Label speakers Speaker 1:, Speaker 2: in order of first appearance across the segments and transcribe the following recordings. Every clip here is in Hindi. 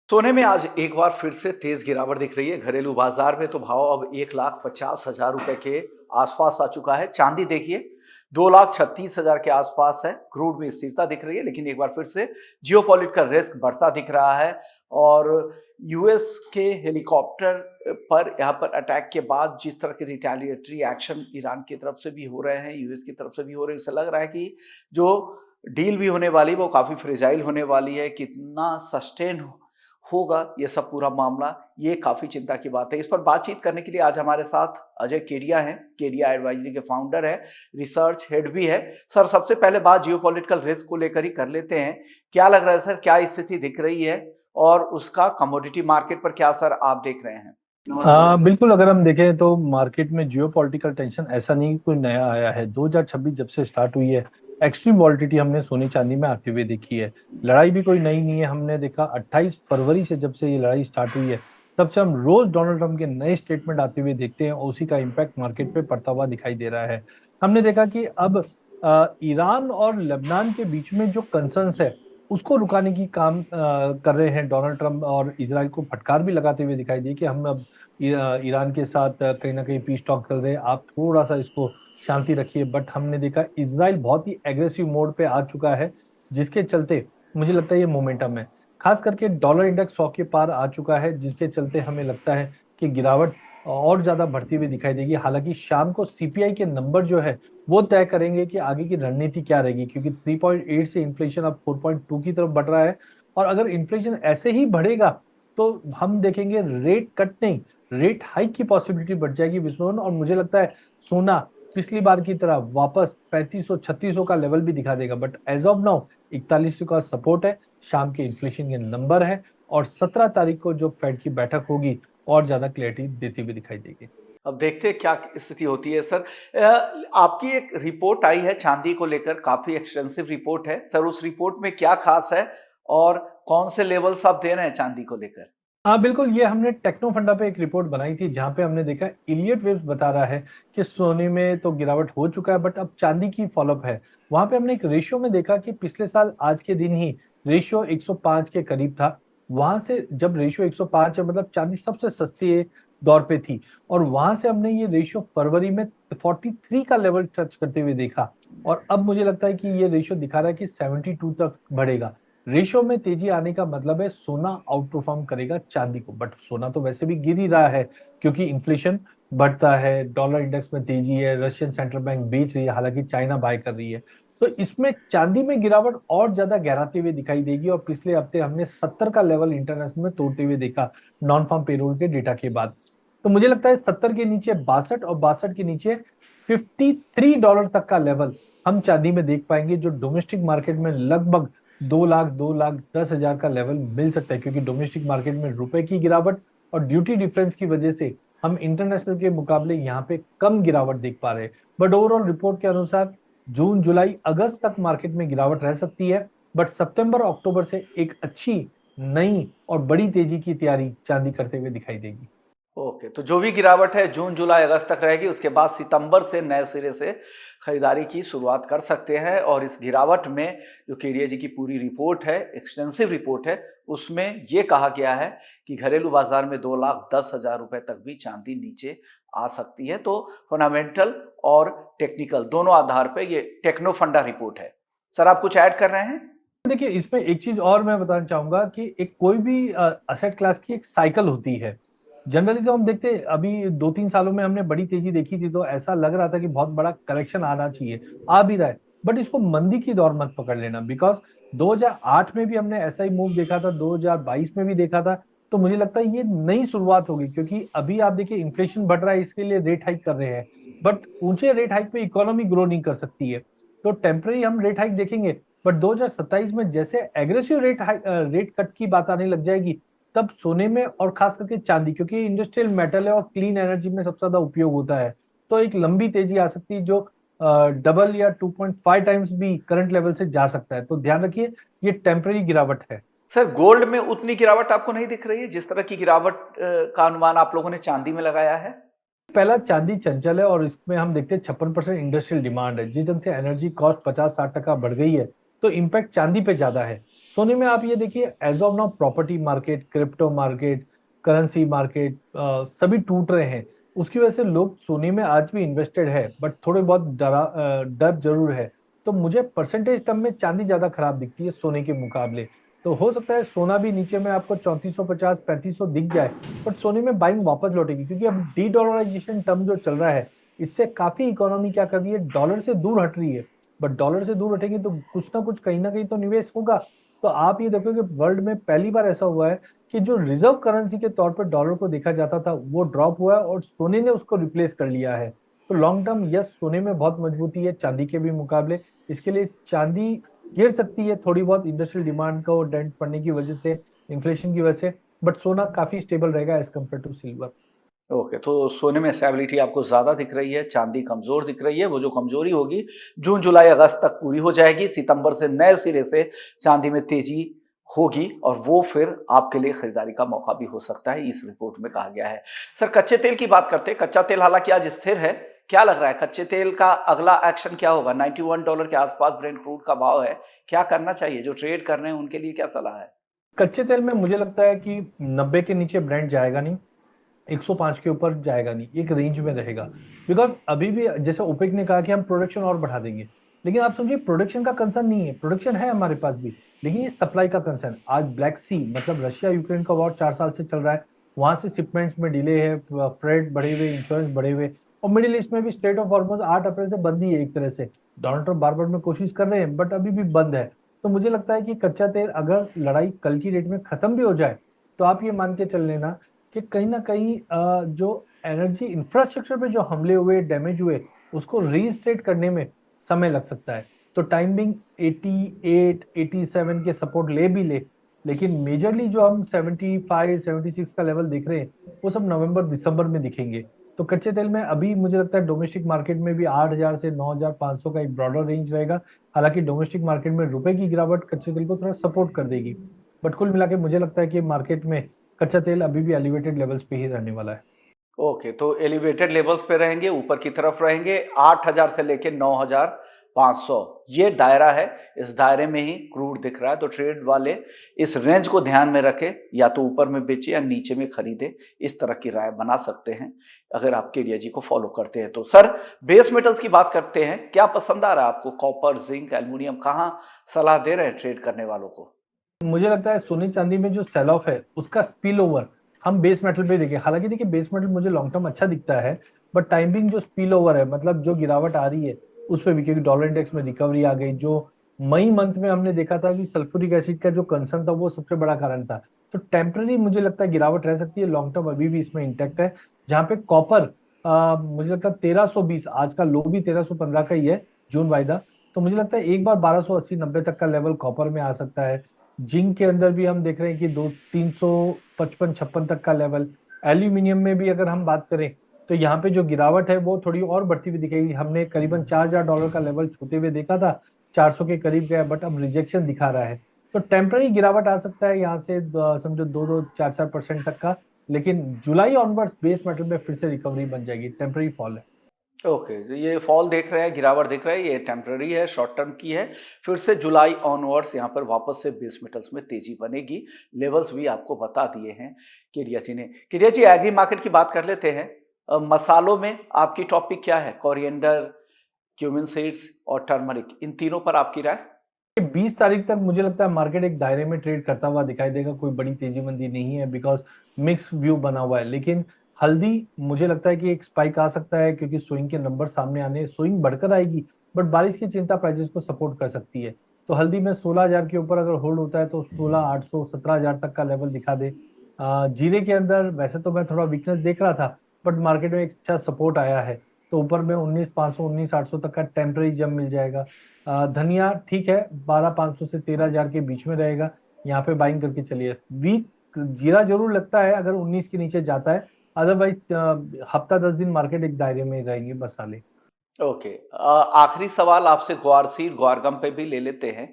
Speaker 1: सोने में आज एक बार फिर से तेज गिरावट दिख रही है। घरेलू बाजार में तो भाव अब 1,50,000 रुपए के आसपास आ चुका है। चांदी देखिए 2,36,000 के आसपास है। क्रूड में स्थिरता दिख रही है, लेकिन एक बार फिर से जियोपॉलिटिकल रिस्क बढ़ता दिख रहा है। और यूएस के हेलीकॉप्टर पर यहाँ पर अटैक के बाद जिस तरह के रिटेलिएटरी एक्शन ईरान की तरफ से भी हो रहे हैं, यूएस की तरफ से भी हो रहे हैं, इससे लग रहा है कि जो डील भी होने वाली वो काफी फ्रेजाइल होने वाली है। कितना सस्टेन होगा ये सब पूरा मामला, ये काफी चिंता की बात है। इस पर बातचीत करने के लिए आज हमारे साथ अजय केडिया हैं। केडिया एडवाइजरी के फाउंडर है, रिसर्च हेड भी है। सर, सबसे पहले बात जियोपॉलिटिकल रिस्क को लेकर ही कर लेते हैं। क्या लग रहा है सर, क्या स्थिति दिख रही है और उसका कमोडिटी मार्केट पर क्या असर आप देख रहे हैं?
Speaker 2: बिल्कुल, अगर हम देखें तो मार्केट में जियोपॉलिटिकल टेंशन ऐसा नहीं कि कोई नया आया है। 2026 जब से स्टार्ट हुई है, एक्सट्रीम वॉलिटिलिटी हमने सोने चांदी में आते हुए देखी है। लड़ाई भी कोई नई नहीं है। हमने देखा 28 फरवरी से जब से ये लड़ाई स्टार्ट हुई है, तब से हम रोज डोनाल्ड ट्रंप के नए स्टेटमेंट आते हुए देखते हैं और उसी का इम्पैक्ट मार्केट पे पड़ता हुआ दिखाई दे रहा है। हमने देखा कि अब ईरान और लेबनान के बीच में जो कंसर्न्स है उसको रुकाने की काम कर रहे हैं डोनाल्ड ट्रंप, और इजराइल को फटकार भी लगाते हुए दिखाई दी कि हम अब ईरान के साथ कहीं ना कहीं पीस टॉक चल रहे हैं, आप थोड़ा सा इसको शांति रखिए। बट हमने देखा इजराइल बहुत ही एग्रेसिव मोड पे आ चुका है, जिसके चलते मुझे लगता है ये मोमेंटम है। खास करके डॉलर इंडेक्स 100 के पार आ चुका है, जिसके चलते हमें लगता है कि गिरावट और ज्यादा बढ़ती हुई दिखाई देगी। हालांकि शाम को सीपीआई के नंबर जो है वो तय करेंगे कि आगे की रणनीति क्या रहेगी, क्योंकि 3.8 से इन्फ्लेशन अब 4.2 की तरफ बढ़ रहा है। और अगर इन्फ्लेशन ऐसे ही बढ़ेगा तो हम देखेंगे रेट कट नहीं, रेट हाइक की पॉसिबिलिटी बढ़ जाएगी विस्फोटन। और मुझे लगता है सोना पिछली बार की तरह वापस 3500-3600 का लेवल भी दिखा देगा। बट एज ऑफ नाउ 4100 का सपोर्ट है, शाम के इन्फ्लेशन के नंबर है, और 17 तारीख को जो फेड की बैठक होगी और ज्यादा क्लैरिटी देती हुई दिखाई देगी।
Speaker 1: अब देखते हैं क्या स्थिति होती है सर। आपकी एक रिपोर्ट आई है चांदी को लेकर, काफी एक्सटेंसिव रिपोर्ट है सर। उस रिपोर्ट में क्या खास है और कौन से लेवल्स आप दे रहे हैं चांदी को लेकर?
Speaker 2: हाँ बिल्कुल, ये हमने टेक्नो फंडा पे एक रिपोर्ट बनाई थी जहां पे हमने देखा इलियट वेव्स बता रहा है कि सोने में तो गिरावट हो चुका है, बट अब चांदी की फॉलोअप है। वहां पे हमने एक रेशियो में देखा कि पिछले साल आज के दिन ही रेशियो 105 के करीब था। वहां से जब रेशियो 105 है, मतलब चांदी सबसे सस्ती दौर पे थी, और वहां से हमने ये रेशियो फरवरी में 43 का लेवल टच करते हुए देखा। और अब मुझे लगता है कि ये रेशियो दिखा रहा है कि 72 तक बढ़ेगा। रेशो में तेजी आने का मतलब है सोना आउट परफॉर्म करेगा चांदी को। बट सोना तो वैसे भी गिर ही रहा है, क्योंकि इन्फ्लेशन बढ़ता है, डॉलर इंडेक्स में तेजी है, रशियन सेंट्रल बैंक बेच रही है, हालांकि चाइना बाय कर रही है। तो इसमें चांदी में गिरावट और ज्यादा गहराते हुए दिखाई देगी। और पिछले हफ्ते हमने 70 का लेवल इंटरनेशनल में तोड़ते हुए देखा नॉन फार्म पेरोल के डेटा के बाद। तो मुझे लगता है 70 के नीचे 62 और 62 के नीचे $53 तक का लेवल हम चांदी में देख पाएंगे, जो डोमेस्टिक मार्केट में लगभग 2 लाख 10 हजार का लेवल मिल सकता है। क्योंकि डोमेस्टिक मार्केट में रुपए की गिरावट और ड्यूटी डिफरेंस की वजह से हम इंटरनेशनल के मुकाबले यहाँ पे कम गिरावट देख पा रहे हैं। बट ओवरऑल रिपोर्ट के अनुसार जून जुलाई अगस्त तक मार्केट में गिरावट रह सकती है। बट सितंबर अक्टूबर से एक अच्छी नई और बड़ी तेजी की तैयारी चांदी करते हुए दिखाई देगी।
Speaker 1: ओके, तो जो भी गिरावट है जून जुलाई अगस्त तक रहेगी, उसके बाद सितंबर से नए सिरे से खरीदारी की शुरुआत कर सकते हैं। और इस गिरावट में जो केडिया जी की पूरी रिपोर्ट है, एक्सटेंसिव रिपोर्ट है, उसमें ये कहा गया है कि घरेलू बाजार में 2,10,000 रुपए तक भी चांदी नीचे आ सकती है। तो फंडामेंटल और टेक्निकल दोनों आधार पर ये टेक्नो फंडा रिपोर्ट है। सर, आप कुछ ऐड कर रहे हैं?
Speaker 2: देखिए, इसमें एक चीज और मैं बताना चाहूंगा कि एक कोई भी असेट क्लास की एक साइकिल होती है। जनरली तो हम देखते हैं, अभी 2-3 सालों में हमने बड़ी तेजी देखी थी तो ऐसा लग रहा था कि बहुत बड़ा करेक्शन आना चाहिए, आ भी रहा है। बट इसको मंदी की दौर मत पकड़ लेना, बिकॉज 2008 में भी हमने ऐसा ही मूव देखा था, 2022 में भी देखा था। तो मुझे लगता है ये नई शुरुआत होगी, क्योंकि अभी आप देखिए इन्फ्लेशन बढ़ रहा है, इसके लिए रेट हाइक कर रहे हैं। बट ऊंचे रेट हाइक पे इकोनॉमी ग्रो नहीं कर सकती है, तो टेम्पररी हम रेट हाइक देखेंगे। बट 2027 में जैसे एग्रेसिव रेट कट की बात आने लग जाएगी, तब सोने में और खास करके चांदी, क्योंकि इंडस्ट्रियल मेटल है और क्लीन एनर्जी में सबसे ज्यादा उपयोग होता है, तो एक लंबी तेजी आ सकती है जो डबल या 2.5 टाइम्स भी करंट लेवल से जा सकता है। तो ध्यान रखिए, ये टेम्पररी गिरावट है।
Speaker 1: सर, गोल्ड में उतनी गिरावट आपको नहीं दिख रही है जिस तरह की गिरावट का अनुमान आप लोगों ने चांदी में लगाया है?
Speaker 2: पहला, चांदी चंचल है और इसमें हम देखते हैं 56% इंडस्ट्रियल डिमांड है। जिस ढंग से एनर्जी कॉस्ट 50-60% बढ़ गई है, तो इम्पैक्ट चांदी पे ज्यादा है। सोने में आप ये देखिए as of now property market, crypto market, currency market सभी टूट रहे हैं। उसकी वजह से लोग सोने में आज भी इन्वेस्टेड है, बट थोड़े बहुत डर जरूर है। तो मुझे परसेंटेज टर्म में चांदी ज्यादा खराब दिखती है सोने के मुकाबले। तो हो सकता है सोना भी नीचे में आपको 3450 3500 दिख जाए, बट सोने में बाइंग वापस लौटेगी, क्योंकि अब डी डॉलराइजेशन टर्म जो चल रहा है, इससे काफी इकोनॉमी क्या कर रही है, डॉलर से दूर हट रही है। बट डॉलर से दूर हटेगी तो कुछ ना कहीं तो निवेश होगा। तो आप ये देखो कि वर्ल्ड में पहली बार ऐसा हुआ है कि जो रिजर्व करेंसी के तौर पर डॉलर को देखा जाता था वो ड्रॉप हुआ है और सोने ने उसको रिप्लेस कर लिया है। तो लॉन्ग टर्म यस, सोने में बहुत मजबूती है चांदी के भी मुकाबले। इसके लिए चांदी गिर सकती है थोड़ी बहुत इंडस्ट्रियल डिमांड को डेंट पड़ने की वजह से, इन्फ्लेशन की वजह से, बट सोना काफी स्टेबल रहेगा as compared to silver.
Speaker 1: Okay, तो सोने में स्टेबिलिटी आपको ज़्यादा दिख रही है, चांदी कमज़ोर दिख रही है। वो जो कमज़ोरी होगी जून जुलाई अगस्त तक पूरी हो जाएगी, सितंबर से नए सिरे से चांदी में तेजी होगी और वो फिर आपके लिए खरीदारी का मौका भी हो सकता है, इस रिपोर्ट में कहा गया है। सर, कच्चे तेल की बात करते हैं। कच्चा तेल हालांकि आज स्थिर है, क्या लग रहा है कच्चे तेल का अगला एक्शन क्या होगा? $91 के आसपास ब्रेंट क्रूड का भाव है, क्या करना चाहिए? जो ट्रेड कर रहे हैं उनके लिए क्या सलाह है?
Speaker 2: कच्चे तेल में मुझे लगता है कि 90 के नीचे ब्रेंड जाएगा नहीं, 105 के ऊपर जाएगा नहीं, एक रेंज में रहेगा। बिकॉज अभी भी जैसे ओपेक ने कहा कि हम प्रोडक्शन और बढ़ा देंगे, लेकिन आप समझिए प्रोडक्शन का कंसर्न नहीं है, प्रोडक्शन है हमारे पास भी, लेकिन ये सप्लाई का कंसर्न। आज ब्लैक सी मतलब रशिया यूक्रेन का वॉर 4 साल से चल रहा है, वहां से शिपमेंट्स में डिले है, फ्रेट बढ़े हुए, इंश्योरेंस बढ़े हुए। और मिडिल ईस्ट में भी स्टेट ऑफ हॉर्मोज 8 अप्रैल से बंद ही है एक तरह से। डोनाल्ड ट्रम्प बार बार में कोशिश कर रहे हैं बट अभी भी बंद है। तो मुझे लगता है कि कच्चा तेल अगर लड़ाई कल की डेट में खत्म भी हो जाए, तो आप ये मान के चल लेना कि कहीं ना कहीं जो एनर्जी इंफ्रास्ट्रक्चर पे जो हमले हुए, डैमेज हुए, उसको रीस्टेट करने में समय लग सकता है। तो टाइमिंग 88 87 के सपोर्ट ले भी ले, लेकिन मेजरली जो हम 75 76 का लेवल देख रहे हैं वो सब नवंबर दिसंबर में दिखेंगे। तो कच्चे तेल में अभी मुझे लगता है डोमेस्टिक मार्केट में भी 8000 से 9500 का एक ब्रॉडर रेंज रहेगा। हालांकि डोमेस्टिक मार्केट में रुपए की गिरावट कच्चे तेल को थोड़ा सपोर्ट कर देगी, बट कुल मिला के मुझे लगता है कि मार्केट में कच्चा तेल अभी भी एलिवेटेड लेवल्स पे ही रहने वाला है।
Speaker 1: ओके, तो एलिवेटेड लेवल्स पे रहेंगे, ऊपर की तरफ रहेंगे, 8,000 से लेके 9,500 ये दायरा है। इस दायरे में ही क्रूड दिख रहा है, तो ट्रेड वाले इस रेंज को ध्यान में रखें, या तो ऊपर में बेचे या नीचे में खरीदे, इस तरह की राय बना सकते हैं अगर आप केडिया जी को फॉलो करते हैं तो। सर, बेस मेटल्स की बात करते हैं, क्या पसंद आ रहा है आपको? कॉपर, जिंक, एल्यूमिनियम, कहाँ सलाह दे रहे हैं ट्रेड करने वालों को?
Speaker 2: मुझे लगता है सोने चांदी में जो सेल ऑफ है उसका स्पिल ओवर हम बेस मेटल पे देखें। हालांकि देखिए बेस मेटल मुझे लॉन्ग टर्म अच्छा दिखता है, बट टाइमिंग जो स्पिल ओवर है, मतलब जो गिरावट आ रही है उस पर भी, क्योंकि डॉलर इंडेक्स में रिकवरी आ गई। जो मई मंथ में हमने देखा था कि सल्फ्यूरिक एसिड का जो कंसर्न था वो सबसे बड़ा कारण था। तो टेम्पररी मुझे लगता है गिरावट रह सकती है, लॉन्ग टर्म अभी भी इसमें इंटैक्ट है। जहाँ पे कॉपर मुझे लगता है 1320, आज का लो भी 1315 का ही है जून वायदा। तो मुझे लगता है एक बार 1280 90 तक का लेवल कॉपर में आ सकता है। जिंक के अंदर भी हम देख रहे हैं कि 355 56 तक का लेवल। एल्यूमिनियम में भी अगर हम बात करें तो यहाँ पे जो गिरावट है वो थोड़ी और बढ़ती हुई दिखेगी। हमने करीबन $4000 का लेवल छूते हुए देखा था, 400 के करीब गया, बट अब रिजेक्शन दिखा रहा है। तो टेम्पररी गिरावट आ सकता है यहाँ से समझो 2-4% तक का, लेकिन जुलाई ऑनवर्ड्स बेस मेटल में फिर से रिकवरी बन जाएगी। टेम्पररी फॉल है।
Speaker 1: ओके, तो ये फॉल देख रहे हैं, गिरावट दिख रहा है, ये टेम्पररी है, शॉर्ट टर्म की है। फिर से जुलाई ऑनवर्ड्स यहाँ पर वापस से बेस मेटल्स में तेजी बनेगी। लेवल्स भी आपको बता दिए हैं केडिया जी ने। केडिया जी, एग्री मार्केट की बात कर लेते हैं। मसालों में आपकी टॉपिक क्या है? कोरिएंडर, क्यूमिन सीड्स और टर्मरिक, इन तीनों पर आपकी राय?
Speaker 2: 20 तारीख तक मुझे लगता है मार्केट एक दायरे में ट्रेड करता हुआ दिखाई देगा, कोई बड़ी तेजी मंदी नहीं है, बिकॉज मिक्स व्यू बना हुआ है। लेकिन हल्दी मुझे लगता है कि एक स्पाइक आ सकता है, क्योंकि स्विंग के नंबर सामने आने, स्विंग बढ़कर आएगी, बट बारिश की चिंता प्राइसेस को सपोर्ट कर सकती है। तो हल्दी में 16,000 के ऊपर अगर होल्ड होता है तो 16,800 17,000 तक का लेवल दिखा दे। जीरे के अंदर वैसे तो मैं थोड़ा वीकनेस देख रहा था, बट मार्केट में एक अच्छा सपोर्ट आया है, तो ऊपर में 19,500 19,800 तक का टेम्पररी जम मिल जाएगा। धनिया ठीक है, 12,500 से 13,000 के बीच में रहेगा, यहाँ पे बाइंग करके चलिए। वीक जीरा जरूर लगता है अगर 19 के नीचे जाता है, अदरवाइज हफ्ता 10 दिन मार्केट एक दायरे में रहेंगे मसाले।
Speaker 1: ओके, आखिरी सवाल आपसे ग्वार सीड, ग्वारगम पे भी ले लेते हैं।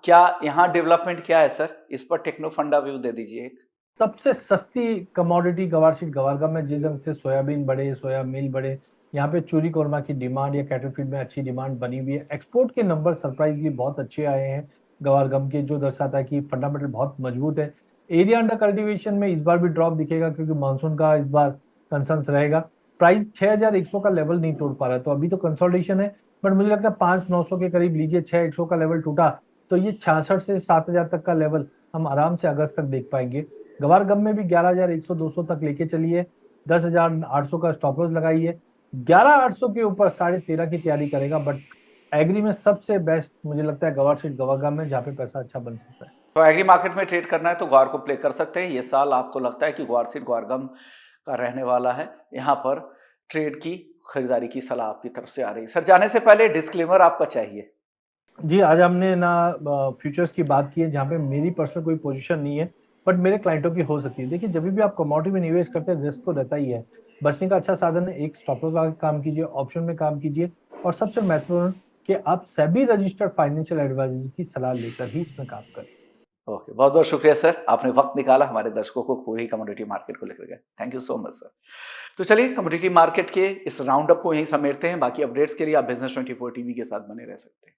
Speaker 1: क्या यहाँ डेवलपमेंट क्या है सर? इस पर टेक्नो फंडा व्यू दे दीजिए एक।
Speaker 2: सबसे सस्ती कमोडिटी गवार सीड गवारगम में, जिस ढंग से सोयाबीन बढ़े, सोया मिल बढ़े, यहाँ पे चूरी कोरमा की डिमांड या कैटल फीड में अच्छी डिमांड बनी हुई है। एक्सपोर्ट के नंबर सरप्राइजली बहुत अच्छे आए हैं। गवार गम के, जो दर्शाता है कि फंडामेंटल बहुत मजबूत है। एरिया अंडर कल्टीवेशन में इस बार भी ड्रॉप दिखेगा क्योंकि मानसून का इस बार कंसर्न्स रहेगा। प्राइस 6100 का लेवल नहीं तोड़ पा रहा है, तो अभी तो कंसोलिडेशन है, बट मुझे लगता है 5900 के करीब लीजिए। 6100 का लेवल टूटा तो ये 66 से 7000 तक का लेवल हम आराम से अगस्त तक देख पाएंगे। गवार गम में भी 11100 200 तक लेके चलिए, 10800 का स्टॉप लॉस लगाइए। 11800 के ऊपर 13.5 की तैयारी करेगा, बट एग्री में सबसे बेस्ट मुझे लगता है गवार सीड गवार गम में, जहाँ पे पैसा अच्छा बन सकता है।
Speaker 1: तो एग्री मार्केट में ट्रेड करना है तो ग्वार को प्ले कर सकते हैं। ये साल आपको लगता है कि ग्वार सीड ग्वार गम का रहने वाला है, यहाँ पर ट्रेड की खरीदारी की सलाह आपकी तरफ से आ रही है। सर, जाने से पहले डिस्क्लेमर आपका चाहिए।
Speaker 2: जी, आज हमने ना फ्यूचर्स की बात की है, जहाँ पे मेरी पर्सनल कोई पोजीशन नहीं है, बट मेरे क्लाइंटों की हो सकती है। देखिए, जब भी आप कमोडिटी में निवेश करते हैं, रिस्क तो रहता ही है। बचने का अच्छा साधन है, एक स्टॉप लॉस लगा के काम कीजिए, ऑप्शन में काम कीजिए, और सबसे महत्वपूर्ण कि आप सेबी रजिस्टर्ड फाइनेंशियल एडवाइजर की सलाह लेकर ही इसमें काम करें।
Speaker 1: ओके, बहुत बहुत शुक्रिया सर, आपने वक्त निकाला हमारे दर्शकों को पूरी कमोडिटी मार्केट को लेकर गए। Thank you so much sir. तो चलिए, कमोडिटी मार्केट के इस राउंड अप को यहीं समेटते हैं। बाकी अपडेट्स के लिए आप बिजनेस 24 टीवी के साथ बने रह सकते हैं।